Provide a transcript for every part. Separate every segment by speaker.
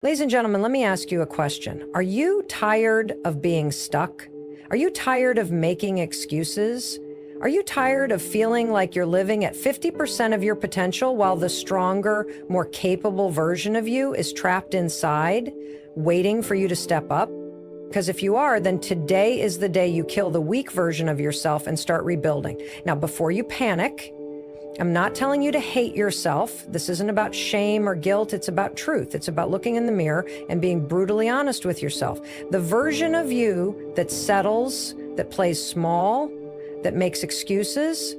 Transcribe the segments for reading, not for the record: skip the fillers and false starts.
Speaker 1: Ladies and gentlemen, let me ask you a question. Are you tired of being stuck? Are you tired of making excuses? Are you tired of feeling like you're living at 50% of your potential while the stronger, more capable version of you is trapped inside, waiting for you to step up? Because if you are, then today is the day you kill the weak version of yourself and start rebuilding. Now, before you panic, I'm not telling you to hate yourself. This isn't about shame or guilt. It's about truth. It's about looking in the mirror and being brutally honest with yourself. The version of you that settles, that plays small, that makes excuses,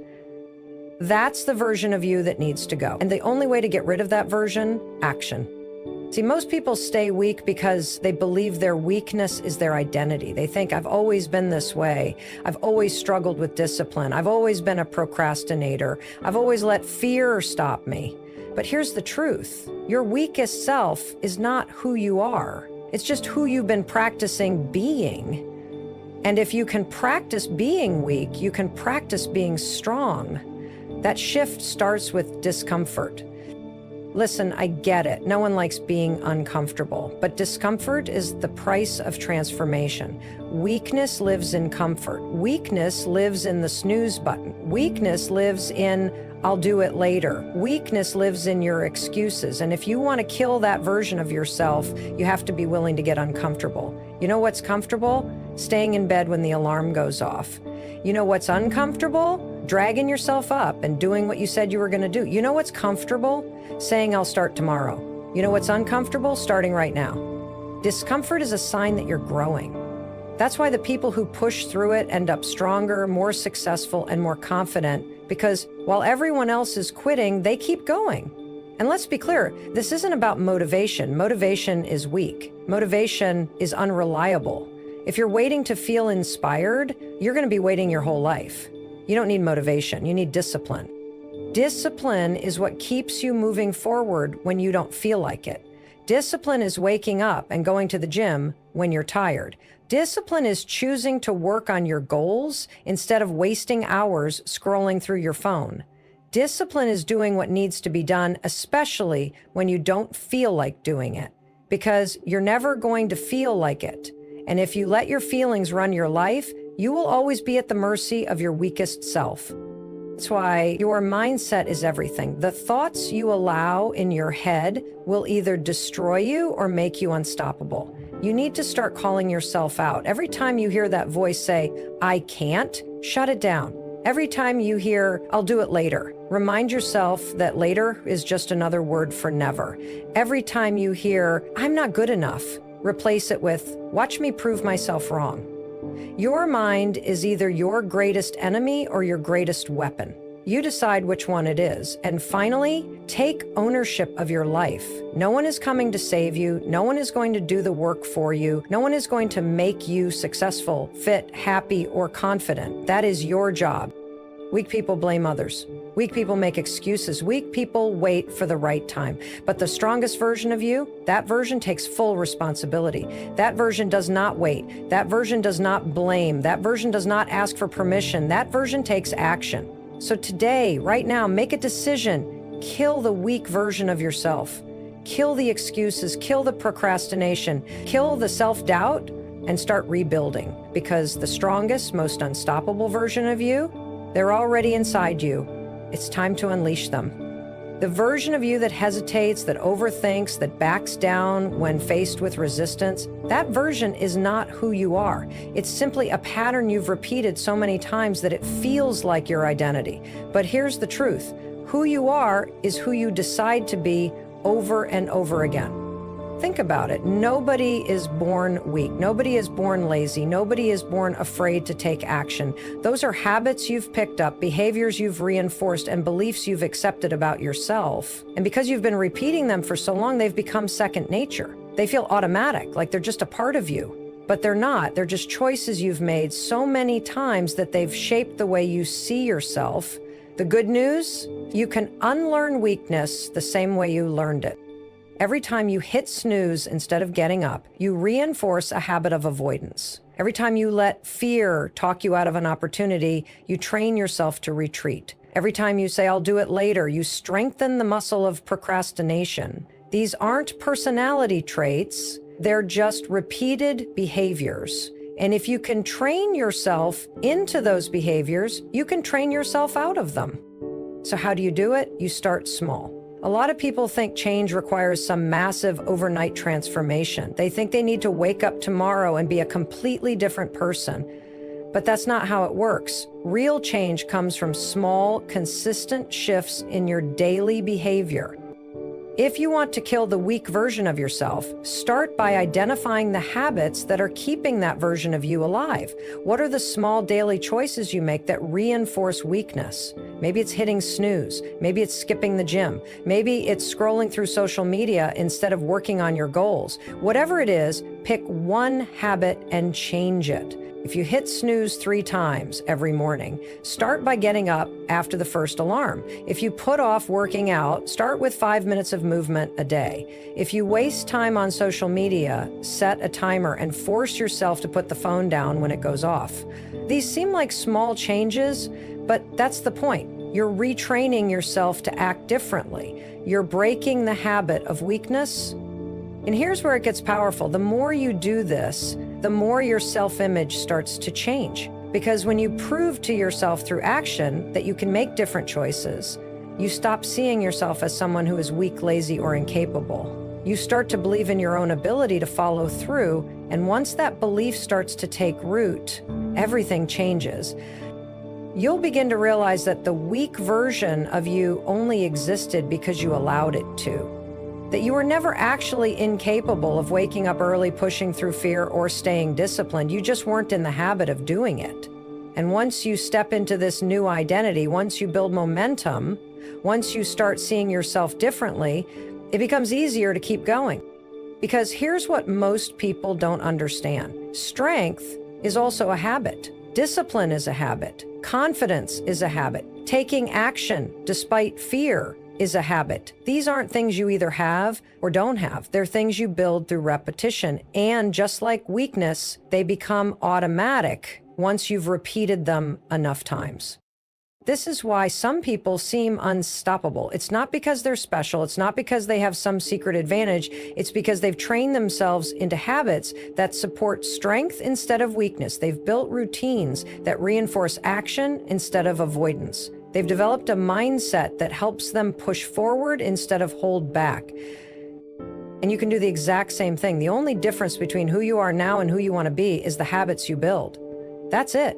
Speaker 1: that's the version of you that needs to go. And the only way to get rid of that version, action. See, most people stay weak because they believe their weakness is their identity. They think, I've always been this way. I've always struggled with discipline. I've always been a procrastinator. I've always let fear stop me. But here's the truth. Your weakest self is not who you are. It's just who you've been practicing being. And if you can practice being weak, you can practice being strong. That shift starts with discomfort. Listen, I get it. No one likes being uncomfortable, but discomfort is the price of transformation. Weakness lives in comfort. Weakness lives in the snooze button. Weakness lives in, I'll do it later. Weakness lives in your excuses. And if you want to kill that version of yourself, you have to be willing to get uncomfortable. You know what's comfortable? Staying in bed when the alarm goes off. You know what's uncomfortable? Dragging yourself up and doing what you said you were going to do. You know what's comfortable? Saying I'll start tomorrow. You know what's uncomfortable? Starting right now. Discomfort is a sign that you're growing. That's why the people who push through it end up stronger, more successful, and more confident, because while everyone else is quitting, they keep going. And let's be clear, this isn't about motivation. Motivation is weak. Motivation is unreliable. If you're waiting to feel inspired, you're going to be waiting your whole life. You don't need motivation, you need discipline. Discipline is what keeps you moving forward when you don't feel like it. Discipline is waking up and going to the gym when you're tired. Discipline is choosing to work on your goals instead of wasting hours scrolling through your phone. Discipline is doing what needs to be done, especially when you don't feel like doing it, because you're never going to feel like it. And if you let your feelings run your life, you will always be at the mercy of your weakest self. That's why your mindset is everything. The thoughts you allow in your head will either destroy you or make you unstoppable. You need to start calling yourself out. Every time you hear that voice say, I can't, shut it down. Every time you hear, I'll do it later, remind yourself that later is just another word for never. Every time you hear, I'm not good enough, replace it with, watch me prove myself wrong. Your mind is either your greatest enemy or your greatest weapon. You decide which one it is. And finally, take ownership of your life. No one is coming to save you. No one is going to do the work for you. No one is going to make you successful, fit, happy, or confident. That is your job. Weak people blame others. Weak people make excuses. Weak people wait for the right time. But the strongest version of you, that version takes full responsibility. That version does not wait. That version does not blame. That version does not ask for permission. That version takes action. So today, right now, make a decision. Kill the weak version of yourself. Kill the excuses. Kill the procrastination. Kill the self-doubt and start rebuilding. Because the strongest, most unstoppable version of you, they're already inside you. It's time to unleash them. The version of you that hesitates, that overthinks, that backs down when faced with resistance, that version is not who you are. It's simply a pattern you've repeated so many times that it feels like your identity. But here's the truth. Who you are is who you decide to be over and over again. Think about it. Nobody is born weak. Nobody is born lazy. Nobody is born afraid to take action. Those are habits you've picked up, behaviors you've reinforced, and beliefs you've accepted about yourself. And because you've been repeating them for so long, they've become second nature. They feel automatic, like they're just a part of you. But they're not. They're just choices you've made so many times that they've shaped the way you see yourself. The good news, you can unlearn weakness the same way you learned it. Every time you hit snooze instead of getting up, you reinforce a habit of avoidance. Every time you let fear talk you out of an opportunity, you train yourself to retreat. Every time you say, I'll do it later, you strengthen the muscle of procrastination. These aren't personality traits, they're just repeated behaviors. And if you can train yourself into those behaviors, you can train yourself out of them. So how do you do it? You start small. A lot of people think change requires some massive overnight transformation. They think they need to wake up tomorrow and be a completely different person. But that's not how it works. Real change comes from small, consistent shifts in your daily behavior. If you want to kill the weak version of yourself, start by identifying the habits that are keeping that version of you alive. What are the small daily choices you make that reinforce weakness? Maybe it's hitting snooze. Maybe it's skipping the gym. Maybe it's scrolling through social media instead of working on your goals. Whatever it is, pick one habit and change it. If you hit snooze 3 times every morning, start by getting up after the first alarm. If you put off working out, start with 5 minutes of movement a day. If you waste time on social media, set a timer and force yourself to put the phone down when it goes off. These seem like small changes, but that's the point. You're retraining yourself to act differently. You're breaking the habit of weakness. And here's where it gets powerful. The more you do this, the more your self-image starts to change. Because when you prove to yourself through action that you can make different choices, you stop seeing yourself as someone who is weak, lazy, or incapable. You start to believe in your own ability to follow through, and once that belief starts to take root, everything changes. You'll begin to realize that the weak version of you only existed because you allowed it to. That you were never actually incapable of waking up early, pushing through fear, or staying disciplined. You just weren't in the habit of doing it. And once you step into this new identity, once you build momentum, once you start seeing yourself differently, it becomes easier to keep going. Because here's what most people don't understand. Strength is also a habit. Discipline is a habit. Confidence is a habit. Taking action despite fear is a habit. These aren't things you either have or don't have. They're things you build through repetition. And just like weakness, they become automatic once you've repeated them enough times. This is why some people seem unstoppable. It's not because they're special. It's not because they have some secret advantage. It's because they've trained themselves into habits that support strength instead of weakness. They've built routines that reinforce action instead of avoidance. They've developed a mindset that helps them push forward instead of hold back. And you can do the exact same thing. The only difference between who you are now and who you want to be is the habits you build. That's it.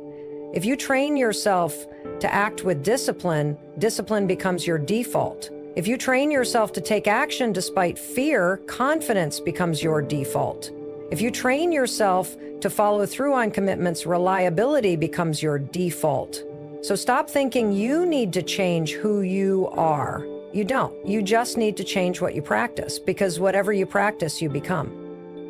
Speaker 1: If you train yourself to act with discipline, discipline becomes your default. If you train yourself to take action despite fear, confidence becomes your default. If you train yourself to follow through on commitments, reliability becomes your default. So stop thinking you need to change who you are. You don't. You just need to change what you practice, because whatever you practice, you become.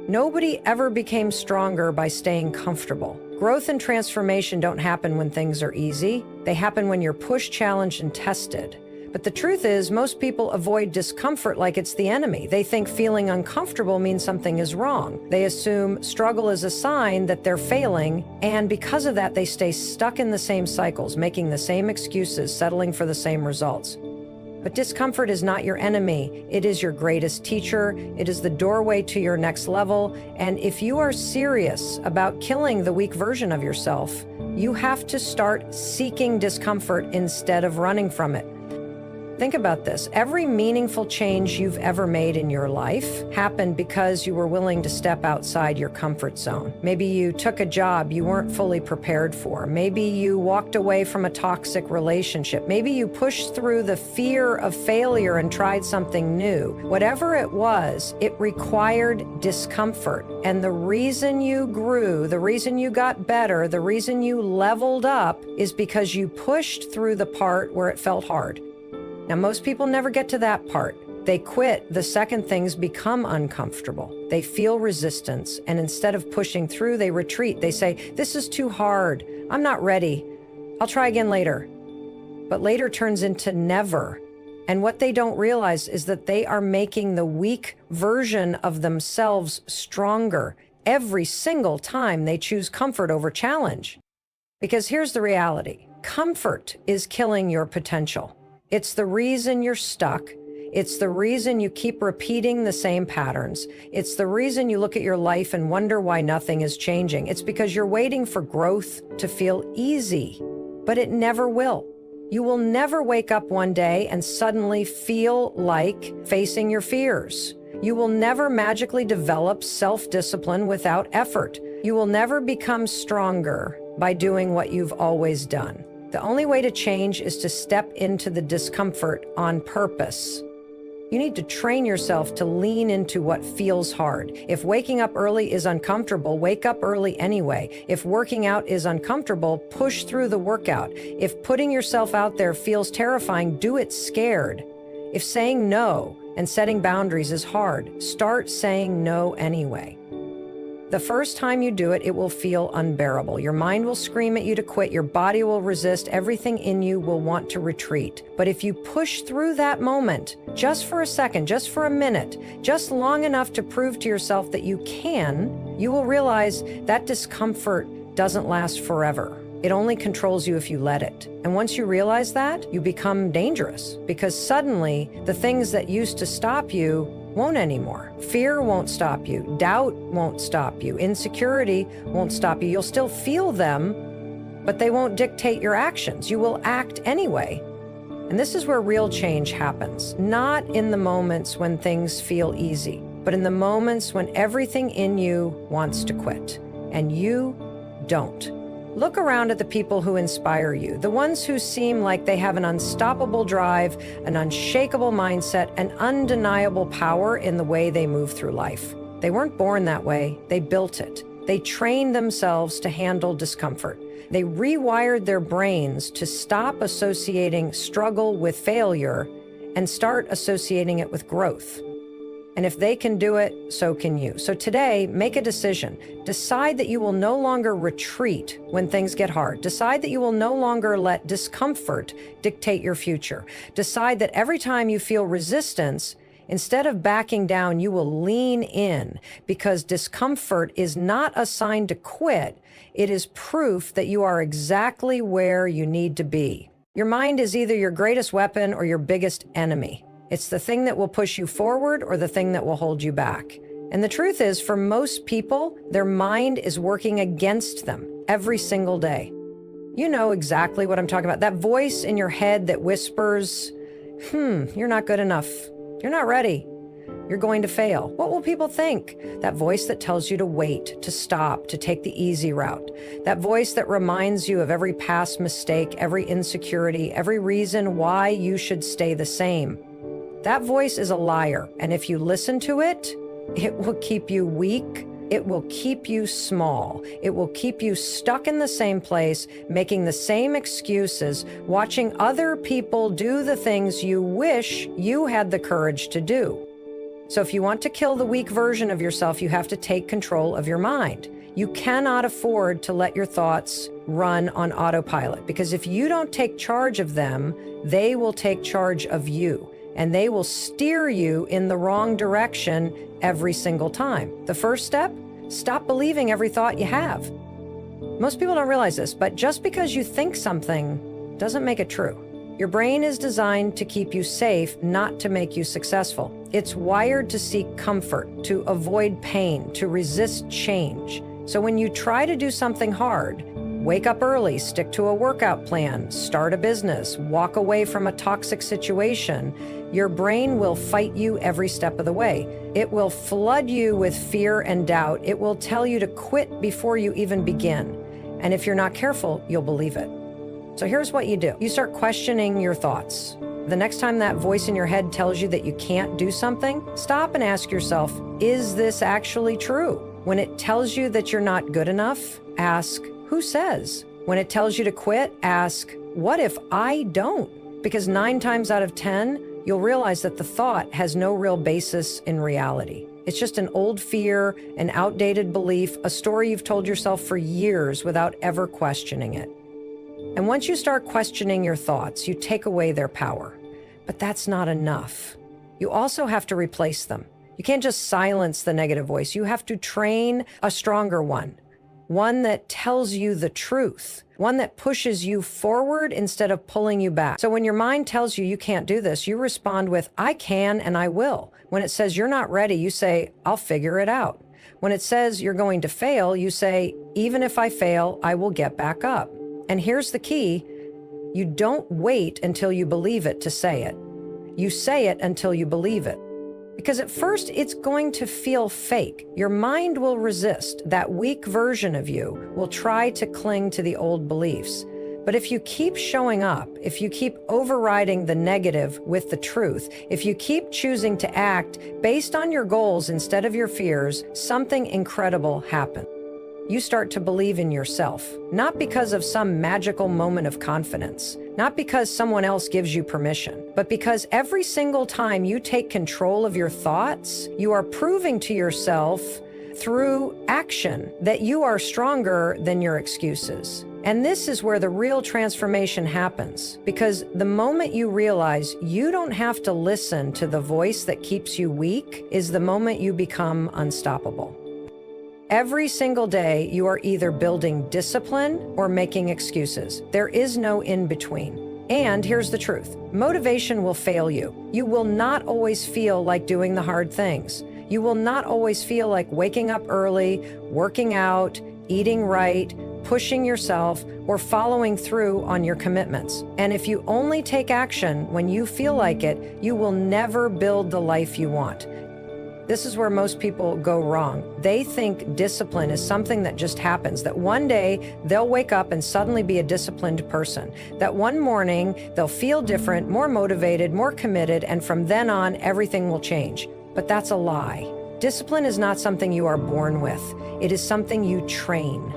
Speaker 1: Nobody ever became stronger by staying comfortable. Growth and transformation don't happen when things are easy. They happen when you're pushed, challenged, and tested. But the truth is, most people avoid discomfort like it's the enemy. They think feeling uncomfortable means something is wrong. They assume struggle is a sign that they're failing, and because of that, they stay stuck in the same cycles, making the same excuses, settling for the same results. But discomfort is not your enemy. It is your greatest teacher. It is the doorway to your next level. And if you are serious about killing the weak version of yourself, you have to start seeking discomfort instead of running from it. Think about this. Every meaningful change you've ever made in your life happened because you were willing to step outside your comfort zone. Maybe you took a job you weren't fully prepared for. Maybe you walked away from a toxic relationship. Maybe you pushed through the fear of failure and tried something new. Whatever it was, it required discomfort. And the reason you grew, the reason you got better, the reason you leveled up is because you pushed through the part where it felt hard. Now, most people never get to that part. They quit the second things become uncomfortable. They feel resistance, and instead of pushing through, they retreat. They say, this is too hard. I'm not ready. I'll try again later. But later turns into never. And what they don't realize is that they are making the weak version of themselves stronger every single time they choose comfort over challenge. Because here's the reality. Comfort is killing your potential. It's the reason you're stuck. It's the reason you keep repeating the same patterns. It's the reason you look at your life and wonder why nothing is changing. It's because you're waiting for growth to feel easy, but it never will. You will never wake up one day and suddenly feel like facing your fears. You will never magically develop self-discipline without effort. You will never become stronger by doing what you've always done. The only way to change is to step into the discomfort on purpose. You need to train yourself to lean into what feels hard. If waking up early is uncomfortable, wake up early anyway. If working out is uncomfortable, push through the workout. If putting yourself out there feels terrifying, do it scared. If saying no and setting boundaries is hard, start saying no anyway. The first time you do it, it will feel unbearable. Your mind will scream at you to quit. Your body will resist. Everything in you will want to retreat. But if you push through that moment, just for a second, just for a minute, just long enough to prove to yourself that you can, you will realize that discomfort doesn't last forever. It only controls you if you let it. And once you realize that, you become dangerous because suddenly the things that used to stop you won't anymore. Fear won't stop you. Doubt won't stop you. Insecurity won't stop you. You'll still feel them, but they won't dictate your actions. You will act anyway. And this is where real change happens. Not in the moments when things feel easy, but in the moments when everything in you wants to quit, and you don't. Look around at the people who inspire you, the ones who seem like they have an unstoppable drive, an unshakable mindset, and undeniable power in the way they move through life. They weren't born that way, they built it. They trained themselves to handle discomfort. They rewired their brains to stop associating struggle with failure and start associating it with growth. And if they can do it, so can you. So today, make a decision. Decide that you will no longer retreat when things get hard. Decide that you will no longer let discomfort dictate your future. Decide that every time you feel resistance, instead of backing down, you will lean in, because discomfort is not a sign to quit. It is proof that you are exactly where you need to be. Your mind is either your greatest weapon or your biggest enemy. It's the thing that will push you forward or the thing that will hold you back. And the truth is, for most people, their mind is working against them every single day. You know exactly what I'm talking about. That voice in your head that whispers, you're not good enough. You're not ready. You're going to fail. What will people think? That voice that tells you to wait, to stop, to take the easy route. That voice that reminds you of every past mistake, every insecurity, every reason why you should stay the same. That voice is a liar, and if you listen to it, it will keep you weak, it will keep you small, it will keep you stuck in the same place, making the same excuses, watching other people do the things you wish you had the courage to do. So if you want to kill the weak version of yourself, you have to take control of your mind. You cannot afford to let your thoughts run on autopilot, because if you don't take charge of them, they will take charge of you. And they will steer you in the wrong direction every single time. The first step, stop believing every thought you have. Most people don't realize this, but just because you think something doesn't make it true. Your brain is designed to keep you safe, not to make you successful. It's wired to seek comfort, to avoid pain, to resist change. So when you try to do something hard, wake up early, stick to a workout plan, start a business, walk away from a toxic situation, your brain will fight you every step of the way. It will flood you with fear and doubt. It will tell you to quit before you even begin. And if you're not careful, you'll believe it. So here's what you do. You start questioning your thoughts. The next time that voice in your head tells you that you can't do something, stop and ask yourself, is this actually true? When it tells you that you're not good enough, ask, who says? When it tells you to quit, ask, what if I don't? Because 9 times out of 10, you'll realize that the thought has no real basis in reality. It's just an old fear, an outdated belief, a story you've told yourself for years without ever questioning it. And once you start questioning your thoughts, you take away their power. But that's not enough. You also have to replace them. You can't just silence the negative voice. You have to train a stronger one one that tells you the truth, one that pushes you forward instead of pulling you back. So when your mind tells you you can't do this, you respond with, I can and I will. When it says you're not ready, you say, I'll figure it out. When it says you're going to fail, you say, even if I fail, I will get back up. And here's the key. You don't wait until you believe it to say it. You say it until you believe it. Because at first, it's going to feel fake. Your mind will resist. That weak version of you will try to cling to the old beliefs. But if you keep showing up, if you keep overriding the negative with the truth, if you keep choosing to act based on your goals instead of your fears, something incredible happens. You start to believe in yourself, not because of some magical moment of confidence, not because someone else gives you permission, but because every single time you take control of your thoughts, you are proving to yourself through action that you are stronger than your excuses. And this is where the real transformation happens, because the moment you realize you don't have to listen to the voice that keeps you weak is the moment you become unstoppable. Every single day, you are either building discipline or making excuses. There is no in between. And here's the truth. Motivation will fail you. You will not always feel like doing the hard things. You will not always feel like waking up early, working out, eating right, pushing yourself, or following through on your commitments. And if you only take action when you feel like it, you will never build the life you want. This is where most people go wrong. They think discipline is something that just happens, that one day they'll wake up and suddenly be a disciplined person, that one morning they'll feel different, more motivated, more committed, and from then on, everything will change. But that's a lie. Discipline is not something you are born with. It is something you train.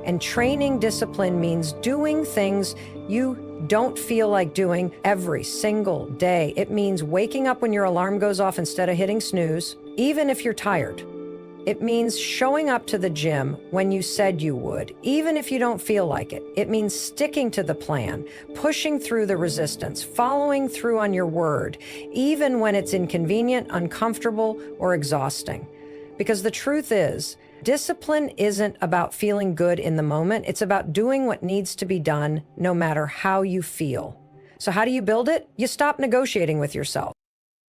Speaker 1: And training discipline means doing things you don't feel like doing every single day. It means waking up when your alarm goes off instead of hitting snooze, even if you're tired. It means showing up to the gym when you said you would, even if you don't feel like it. It means sticking to the plan, pushing through the resistance, following through on your word, even when it's inconvenient, uncomfortable, or exhausting. Because the truth is, discipline isn't about feeling good in the moment. It's about doing what needs to be done, no matter how you feel. So how do you build it? You stop negotiating with yourself.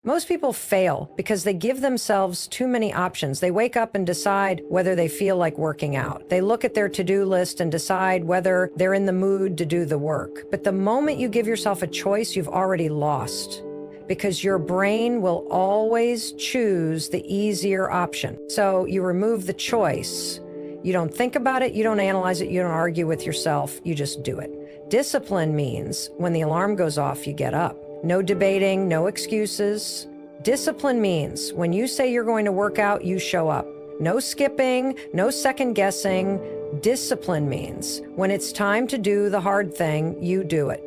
Speaker 1: Most people fail because they give themselves too many options. They wake up and decide whether they feel like working out. They look at their to-do list and decide whether they're in the mood to do the work. But the moment you give yourself a choice, you've already lost, because your brain will always choose the easier option. So you remove the choice. You don't think about it, you don't analyze it, you don't argue with yourself, you just do it. Discipline means when the alarm goes off, you get up. No debating, no excuses. Discipline means when you say you're going to work out, you show up. No skipping, no second guessing. Discipline means when it's time to do the hard thing, you do it.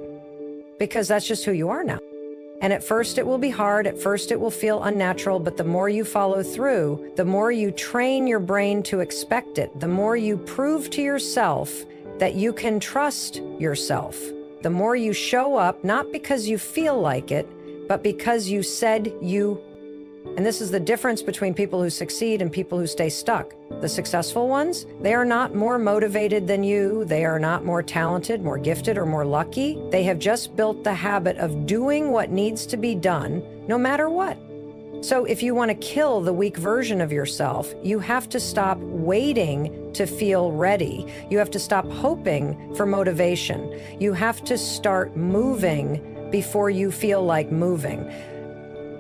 Speaker 1: Because that's just who you are now. And at first it will be hard, at first it will feel unnatural, but the more you follow through, the more you train your brain to expect it, the more you prove to yourself that you can trust yourself. The more you show up, not because you feel like it, but because you said you. And this is the difference between people who succeed and people who stay stuck. The successful ones, they are not more motivated than you. They are not more talented, more gifted, or more lucky. They have just built the habit of doing what needs to be done, no matter what. So if you want to kill the weak version of yourself, you have to stop waiting to feel ready. You have to stop hoping for motivation. You have to start moving before you feel like moving.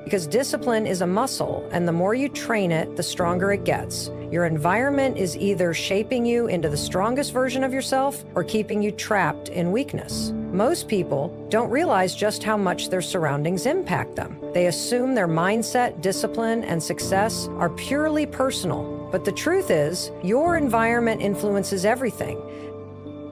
Speaker 1: Because discipline is a muscle, and the more you train it, the stronger it gets. Your environment is either shaping you into the strongest version of yourself or keeping you trapped in weakness. Most people don't realize just how much their surroundings impact them. They assume their mindset, discipline, and success are purely personal. But the truth is, your environment influences everything.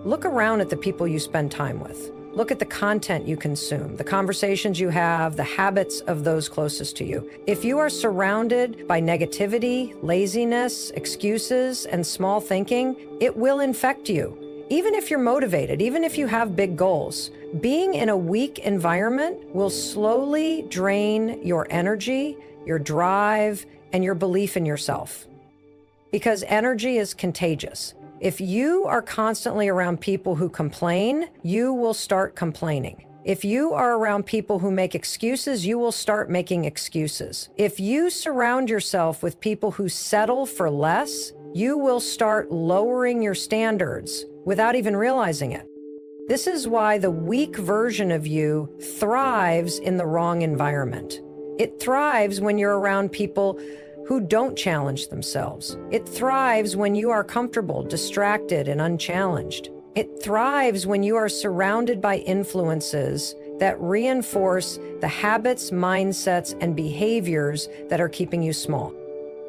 Speaker 1: Look around at the people you spend time with. Look at the content you consume, the conversations you have, the habits of those closest to you. If you are surrounded by negativity, laziness, excuses, and small thinking, it will infect you. Even if you're motivated, even if you have big goals, being in a weak environment will slowly drain your energy, your drive, and your belief in yourself. Because energy is contagious. If you are constantly around people who complain, you will start complaining. If you are around people who make excuses, you will start making excuses. If you surround yourself with people who settle for less, you will start lowering your standards without even realizing it. This is why the weak version of you thrives in the wrong environment. It thrives when you're around people who don't challenge themselves. It thrives when you are comfortable, distracted, and unchallenged. It thrives when you are surrounded by influences that reinforce the habits, mindsets, and behaviors that are keeping you small.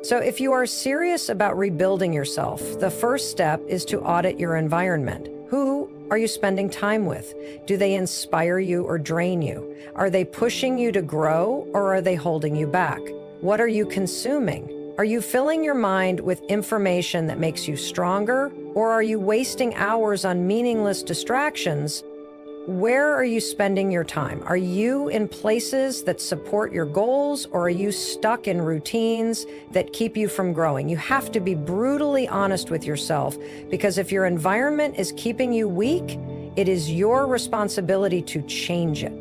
Speaker 1: So if you are serious about rebuilding yourself, the first step is to audit your environment. Who are you spending time with? Do they inspire you or drain you? Are they pushing you to grow or are they holding you back? What are you consuming? Are you filling your mind with information that makes you stronger, or are you wasting hours on meaningless distractions? Where are you spending your time? Are you in places that support your goals, or are you stuck in routines that keep you from growing? You have to be brutally honest with yourself, because if your environment is keeping you weak, it is your responsibility to change it.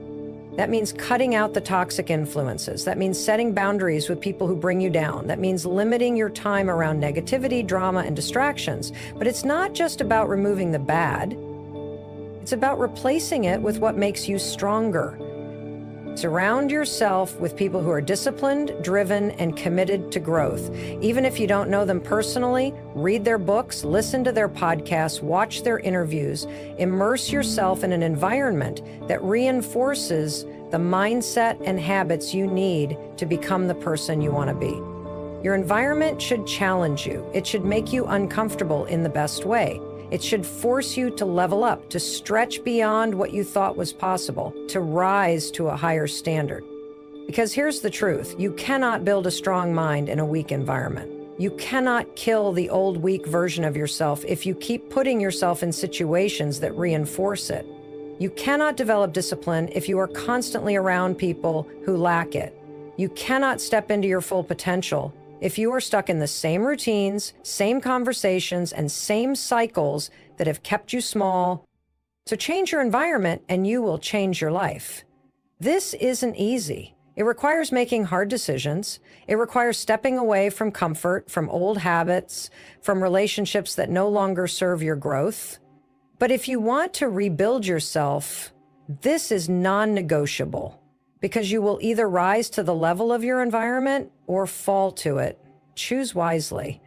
Speaker 1: That means cutting out the toxic influences. That means setting boundaries with people who bring you down. That means limiting your time around negativity, drama, and distractions. But it's not just about removing the bad. It's about replacing it with what makes you stronger. Surround yourself with people who are disciplined, driven, and committed to growth. Even if you don't know them personally, read their books, listen to their podcasts, watch their interviews. Immerse yourself in an environment that reinforces the mindset and habits you need to become the person you want to be. Your environment should challenge you. It should make you uncomfortable in the best way. It should force you to level up, to stretch beyond what you thought was possible, to rise to a higher standard. Because here's the truth, you cannot build a strong mind in a weak environment. You cannot kill the old weak version of yourself if you keep putting yourself in situations that reinforce it. You cannot develop discipline if you are constantly around people who lack it. You cannot step into your full potential if you are stuck in the same routines, same conversations, and same cycles that have kept you small. So change your environment and you will change your life. This isn't easy. It requires making hard decisions. It requires stepping away from comfort, from old habits, from relationships that no longer serve your growth. But if you want to rebuild yourself, this is non-negotiable. Because you will either rise to the level of your environment or fall to it. Choose wisely.